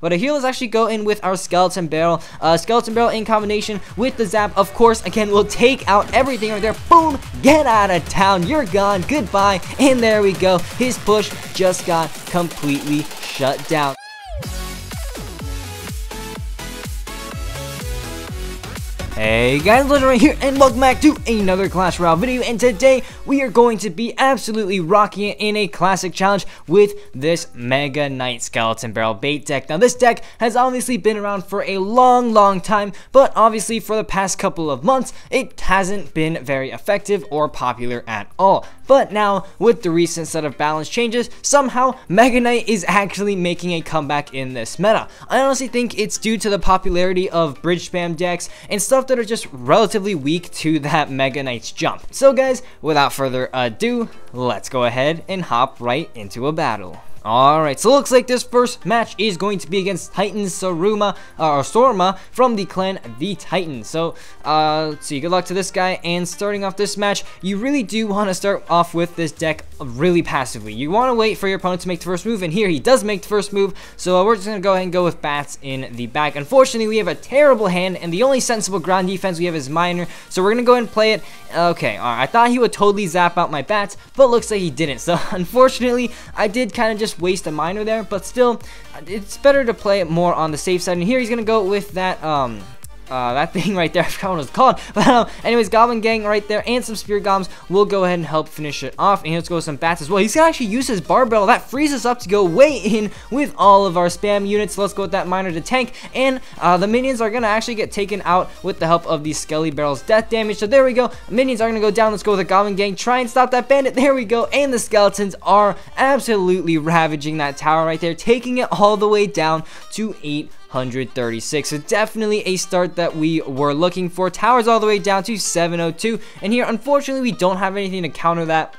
But here, let's actually go in with our Skeleton Barrel. Skeleton Barrel in combination with the Zap, of course, again, will take out everything right there. Boom! Get out of town. You're gone. Goodbye. And there we go. His push just got completely shut down. Hey guys, Legendaray here, and welcome back to another Clash Royale video, and today we are going to be absolutely rocking it in a classic challenge with this Mega Knight Skeleton Barrel bait deck. Now, this deck has obviously been around for a long time, but obviously for the past couple of months, it hasn't been very effective or popular at all. But now, with the recent set of balance changes, somehow Mega Knight is actually making a comeback in this meta. I honestly think it's due to the popularity of bridge spam decks and stuff that are just relatively weak to that Mega Knight's jump. So guys, without further ado, let's go ahead and hop right into a battle. Alright, so it looks like this first match is going to be against Titan Sorma from the clan The Titan. So, let's see, good luck to this guy. And starting off this match, you really do want to start off with this deck really passively. You want to wait for your opponent to make the first move, and here he does make the first move. So we're just going to go ahead and go with bats in the back. Unfortunately, we have a terrible hand, and the only sensible ground defense we have is Miner. So we're going to go ahead and play it. Okay, alright, I thought he would totally zap out my bats, but looks like he didn't. So unfortunately, I did kind of just waste a Miner there, but still, it's better to play it more on the safe side. And here he's gonna go with that that thing right there. I forgot what it was called. But anyways, Goblin Gang right there and some Spear Goblins will go ahead and help finish it off. And let's go with some bats as well. He's gonna actually use his barbell. That frees us up to go way in with all of our spam units. So let's go with that Miner to tank. And the minions are gonna actually get taken out with the help of the Skelly Barrel's death damage. So there we go. Minions are gonna go down. Let's go with the Goblin Gang. Try and stop that bandit. There we go. And the skeletons are absolutely ravaging that tower right there, taking it all the way down to 836. So definitely a start that we were looking for. Towers all the way down to 702, and here unfortunately we don't have anything to counter that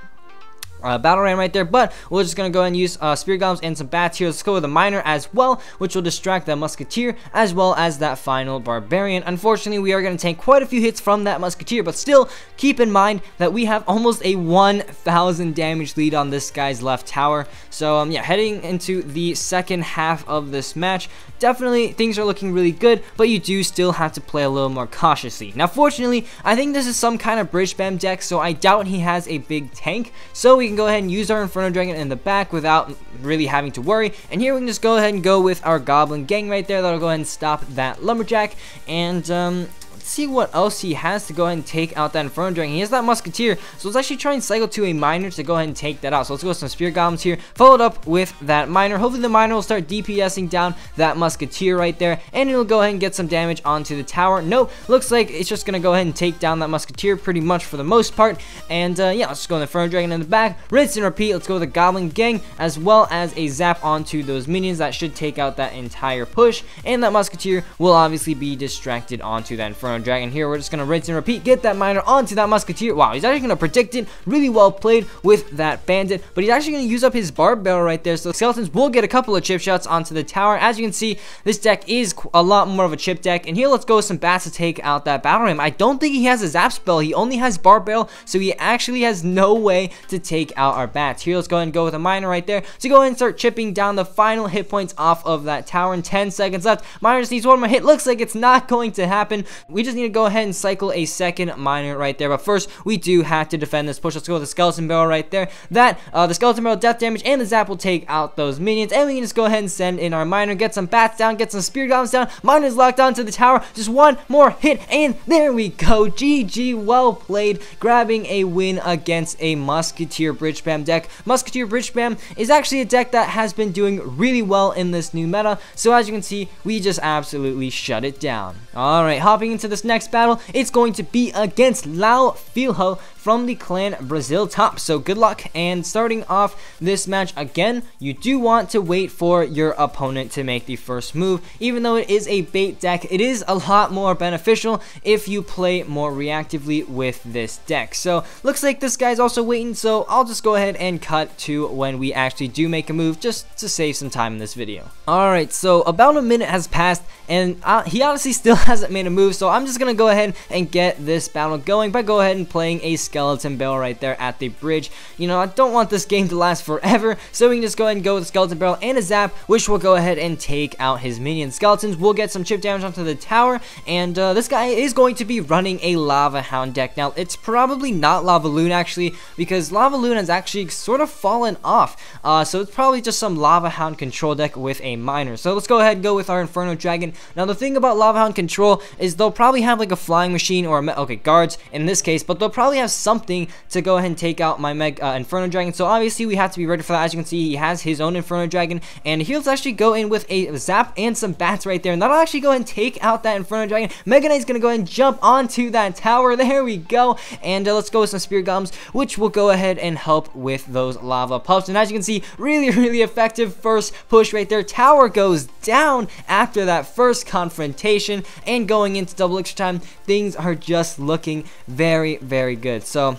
battle ram right there, but we're just gonna go ahead and use Spear Goblins and some bats here. Let's go with a Miner as well, which will distract that Musketeer as well as that final Barbarian. Unfortunately, we are gonna take quite a few hits from that Musketeer, but still keep in mind that we have almost a 1000 damage lead on this guy's left tower. So yeah, heading into the second half of this match, definitely things are looking really good, but you do still have to play a little more cautiously. Now, fortunately, I think this is some kind of bridge spam deck, so I doubt he has a big tank, so we can go ahead and use our Inferno Dragon in the back without really having to worry. And here we can just go ahead and go with our Goblin Gang right there. That'll go ahead and stop that Lumberjack. And let's see what else he has to go ahead and take out that Inferno Dragon. He has that Musketeer, so let's actually try and cycle to a Miner to go ahead and take that out. So let's go with some Spear Goblins here, followed up with that Miner. Hopefully the Miner will start DPSing down that Musketeer right there, and it'll go ahead and get some damage onto the tower. Nope, looks like it's just gonna go ahead and take down that Musketeer pretty much for the most part. And yeah, let's just go with the Inferno Dragon in the back, rinse and repeat. Let's go with the Goblin Gang as well as a zap onto those minions. That should take out that entire push, and that Musketeer will obviously be distracted onto that Inferno Dragon. Here we're just gonna rinse and repeat, get that Miner onto that Musketeer. Wow, he's actually gonna predict it. Really well played with that bandit, but he's actually gonna use up his barb barrel right there, so the skeletons will get a couple of chip shots onto the tower. As you can see, this deck is a lot more of a chip deck. And here let's go with some bats to take out that battle ram. I don't think he has a zap spell. He only has barb barrel, so he actually has no way to take out our bats. Here let's go ahead and go with a Miner right there to go ahead and start chipping down the final hit points off of that tower. In 10 seconds left, Miner just needs one more hit. Looks like it's not going to happen. We just need to go ahead and cycle a second Miner right there, but first we do have to defend this push. Let's go with the Skeleton Barrel right there. That the Skeleton Barrel death damage and the zap will take out those minions, and we can just go ahead and send in our Miner, get some bats down, get some Spear Goblins down. Miner's locked onto the tower. Just one more hit, and there we go. GG, well played, grabbing a win against a Musketeer bridge spam deck. Musketeer bridge spam is actually a deck that has been doing really well in this new meta, so as you can see, we just absolutely shut it down. Alright, hopping into this next battle, it's going to be against Lau Filho from the clan Brazil Top. So good luck. And starting off this match again, you do want to wait for your opponent to make the first move. Even though it is a bait deck, it is a lot more beneficial if you play more reactively with this deck. So looks like this guy's also waiting, so I'll just go ahead and cut to when we actually do make a move, just to save some time in this video. Alright, so about a minute has passed, and he honestly still hasn't made a move, so I'm just gonna go ahead and get this battle going by go ahead and playing a skeleton barrel right there at the bridge. You know, I don't want this game to last forever, so we can just go ahead and go with a skeleton barrel and a zap, which will go ahead and take out his minion skeletons. We'll get some chip damage onto the tower, and this guy is going to be running a Lava Hound deck. Now, it's probably not Lava Loon actually, because Lava Loon has actually sort of fallen off, so it's probably just some Lava Hound control deck with a miner. So let's go ahead and go with our Inferno Dragon. Now, the thing about Lava Hound control is they'll probably have like a flying machine or guards in this case, but they'll probably have something to go ahead and take out my Inferno Dragon. So obviously we have to be ready for that. As you can see, he has his own Inferno Dragon, and he'll actually go in with a zap and some bats right there, and that'll actually go ahead and take out that Inferno Dragon. Mega Knight's gonna go ahead and jump onto that tower. There we go, and let's go with some Spirit Golems, which will go ahead and help with those lava puffs. And as you can see, really effective first push right there. Tower goes down after that first confrontation, and going into double extra time, things are just looking very good. So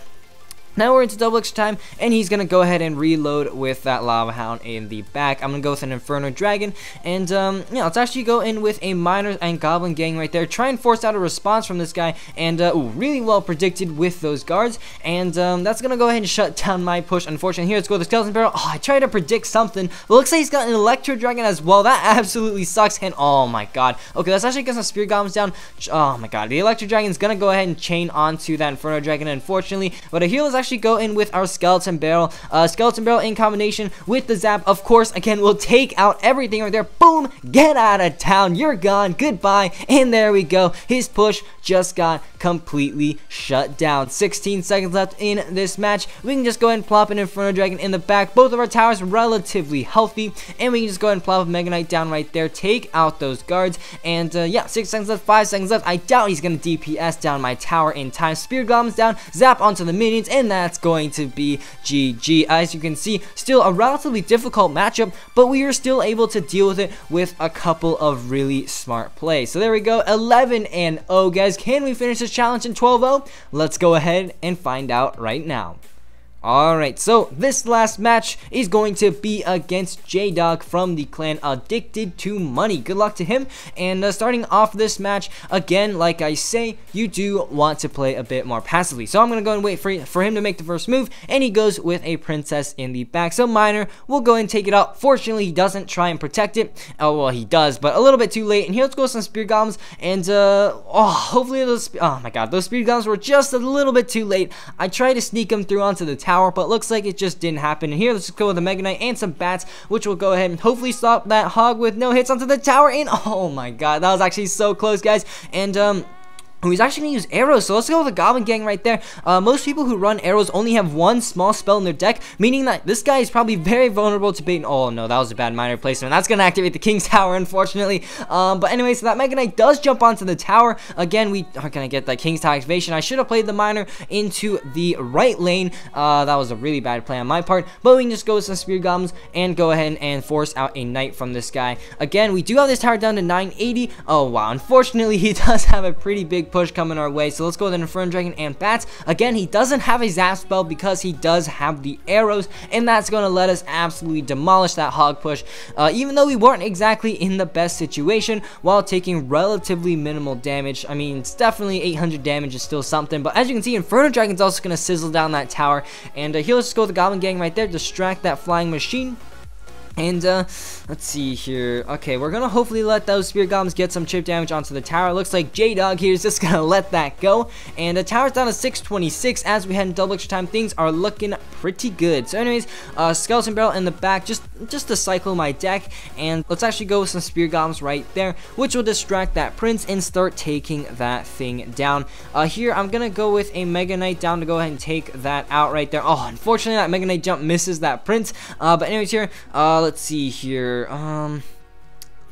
now we're into double extra time, and he's gonna go ahead and reload with that Lava Hound in the back. I'm gonna go with an Inferno Dragon, and yeah, let's actually go in with a Miner and Goblin Gang right there. Try and force out a response from this guy, and really well predicted with those guards, and that's gonna go ahead and shut down my push. Unfortunately, here let's go with the Skeleton Barrel. Oh, I tried to predict something, but looks like he's got an Electro Dragon as well. That absolutely sucks, and oh my god. Okay, let's actually get some Spirit Golems down. Oh my god, the Electro Dragon's gonna go ahead and chain onto that Inferno Dragon, unfortunately, but here let's actually go in with our Skeleton Barrel. Skeleton Barrel in combination with the zap, of course, again, we'll take out everything right there. Boom, get out of town, you're gone, goodbye. And there we go, his push just got completely shut down. 16 seconds left in this match. We can just go ahead and plop an Inferno Dragon in the back. Both of our towers relatively healthy, and we can just go ahead and plop a Mega Knight down right there, take out those guards, and yeah, 6 seconds left, 5 seconds left. I doubt he's gonna DPS down my tower in time. Spirit Golems down, zap onto the minions, and that's going to be GG. As you can see, still a relatively difficult matchup, but we are still able to deal with it with a couple of really smart plays. So there we go, 11-0, guys. Can we finish this challenge in 12-0? Let's go ahead and find out right now. Alright, so this last match is going to be against J-Dog from the clan Addicted to Money. Good luck to him. And starting off this match, again, like I say, you do want to play a bit more passively. So I'm going to go and wait for him to make the first move, and he goes with a Princess in the back. So Miner will go and take it out. Fortunately, he doesn't try and protect it. Oh, well, he does, but a little bit too late. And here, let's go with some Spirit Golems, and hopefully those, oh my god, those Spirit Golems were just a little bit too late. I tried to sneak them through onto the tower, but looks like it just didn't happen. And here, let's just go with a Mega Knight and some bats, which will go ahead and hopefully stop that hog with no hits onto the tower. And oh my god, that was actually so close, guys. And he's actually going to use arrows, so let's go with the Goblin Gang right there. Most people who run arrows only have one small spell in their deck, meaning that this guy is probably very vulnerable to bait. Oh no, that was a bad Miner placement. That's going to activate the King's Tower, unfortunately. But anyway, so that Mega Knight does jump onto the tower. Again, we are going to get that King's Tower activation. I should have played the Miner into the right lane. That was a really bad play on my part, but we can just go with some Spirit Golems and go ahead and force out a Knight from this guy. Again, we do have this tower down to 980. Oh wow, unfortunately, he does have a pretty big push coming our way, so let's go with an Inferno Dragon and bats. Again, he doesn't have a zap spell because he does have the arrows, and that's going to let us absolutely demolish that hog push, even though we weren't exactly in the best situation while taking relatively minimal damage. I mean, it's definitely 800 damage is still something, but as you can see, Inferno Dragon's also going to sizzle down that tower, and here, let's just go with the Goblin Gang right there, distract that flying machine. And let's see here. Okay, we're gonna hopefully let those Spirit Golems get some chip damage onto the tower. Looks like J-Dog here is just gonna let that go, and the tower's down to 626 as we head in double extra time. Things are looking pretty good. So anyways, Skeleton Barrel in the back, just to cycle my deck, and let's actually go with some Spirit Golems right there, which will distract that Prince and start taking that thing down. Here I'm gonna go with a Mega Knight down to go ahead and take that out right there. Oh, unfortunately that Mega Knight jump misses that Prince, but anyways here, let's see here.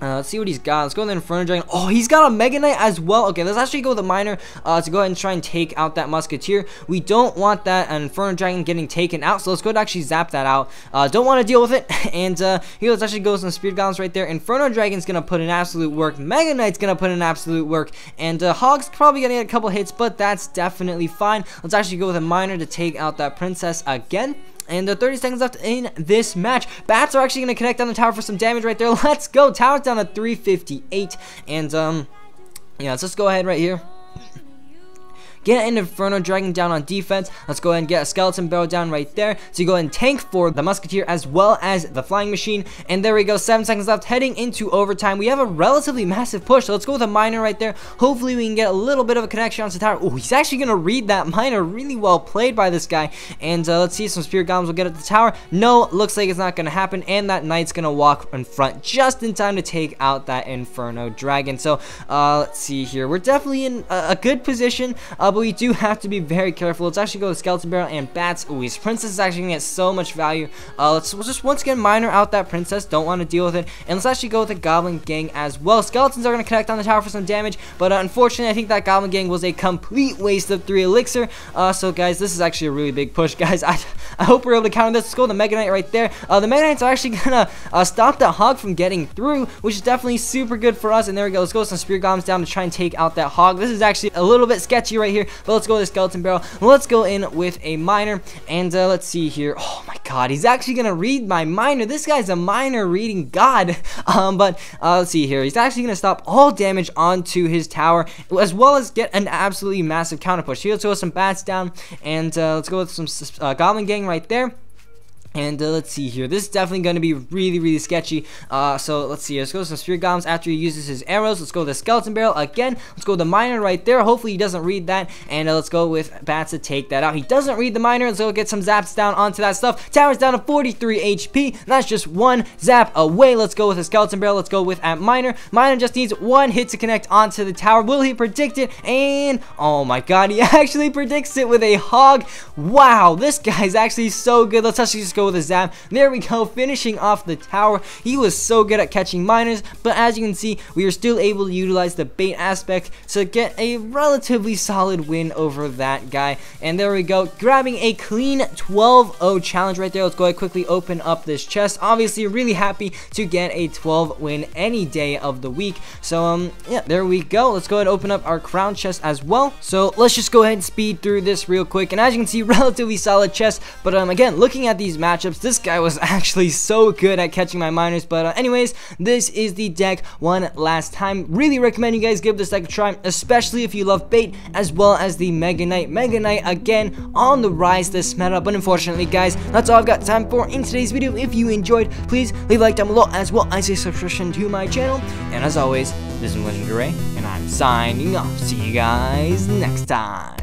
Let's see what he's got. Let's go with the Inferno Dragon. Oh, he's got a Mega Knight as well. Okay, let's actually go with a Miner to go ahead and try and take out that Musketeer. We don't want that Inferno Dragon getting taken out, so let's go ahead and actually zap that out. Don't want to deal with it. And here, let's actually go with some Spirit Golems right there. Inferno Dragon's going to put in absolute work. Mega Knight's going to put in absolute work. And Hog's probably going to get a couple hits, but that's definitely fine. Let's actually go with a Miner to take out that Princess again. And 30 seconds left in this match. Bats are actually going to connect on the tower for some damage right there. Let's go. Tower's down to 358. And, yeah, let's just go ahead right here. get an Inferno Dragon down on defense. Let's go ahead and get a Skeleton Barrel down right there. So you go ahead and tank for the Musketeer as well as the Flying Machine. And there we go, 7 seconds left, heading into overtime. We have a relatively massive push, so let's go with a Miner right there. Hopefully we can get a little bit of a connection onto the tower. Oh, he's actually going to read that Miner. Really well played by this guy. And let's see if some Spirit Golems will get at the tower. No, looks like it's not going to happen. And that Knight's going to walk in front just in time to take out that Inferno Dragon. So let's see here. We're definitely in a good position, but we do have to be very careful. Let's actually go with Skeleton Barrel and Bats. Ooh, his Princess is actually going to get so much value. Let's just once again Miner out that Princess. Don't want to deal with it. And let's actually go with a Goblin Gang as well. Skeletons are going to connect on the tower for some damage, but unfortunately I think that Goblin Gang was a complete waste of 3 elixir. So guys, this is actually a really big push, guys. I hope we're able to counter this. Let's go with the Mega Knight right there. The Mega Knights are actually going to stop that Hog from getting through, which is definitely super good for us. And there we go. Let's go with some Spirit Golems down to try and take out that Hog. This is actually a little bit sketchy right here, but let's go with a Skeleton Barrel. Let's go in with a Miner, and let's see here. Oh my god, he's actually going to read my Miner. This guy's a Miner reading god. But let's see here. He's actually going to stop all damage onto his tower, as well as get an absolutely massive counter push. Here, let's go with some Bats down, and let's go with some Goblin Gang right there. And let's see here. This is definitely going to be really sketchy. So let's see. Let's go with some Spirit Golems after he uses his arrows. Let's go with the Skeleton Barrel again. Let's go with the Miner right there. Hopefully he doesn't read that. And let's go with Bats to take that out. He doesn't read the Miner. Let's go get some zaps down onto that stuff. Tower's down to 43 HP. That's just 1 zap away. Let's go with a Skeleton Barrel. Let's go with a Miner. Miner just needs 1 hit to connect onto the tower. Will he predict it? And oh my god, he actually predicts it with a Hog. Wow, this guy's actually so good. Let's actually just go with a zap. There we go, finishing off the tower. He was so good at catching miners, but as you can see, we are still able to utilize the bait aspect to get a relatively solid win over that guy. And there we go, grabbing a clean 12-0 challenge right there. Let's go ahead and quickly open up this chest. Obviously really happy to get a 12 win any day of the week. So yeah, there we go. Let's go ahead and open up our crown chest as well. So let's just go ahead and speed through this real quick. And as you can see, relatively solid chest. But again, looking at these matchups, this guy was actually so good at catching my miners. But anyways, this is the deck one last time. Really recommend you guys give this deck a try, especially if you love bait, as well as the Mega Knight. Mega Knight again on the rise this meta. But unfortunately guys, that's all I've got time for in today's video. If you enjoyed, please leave a like down below, as well as a subscription to my channel. And as always, this is Legendaray, and I'm signing off. See you guys next time.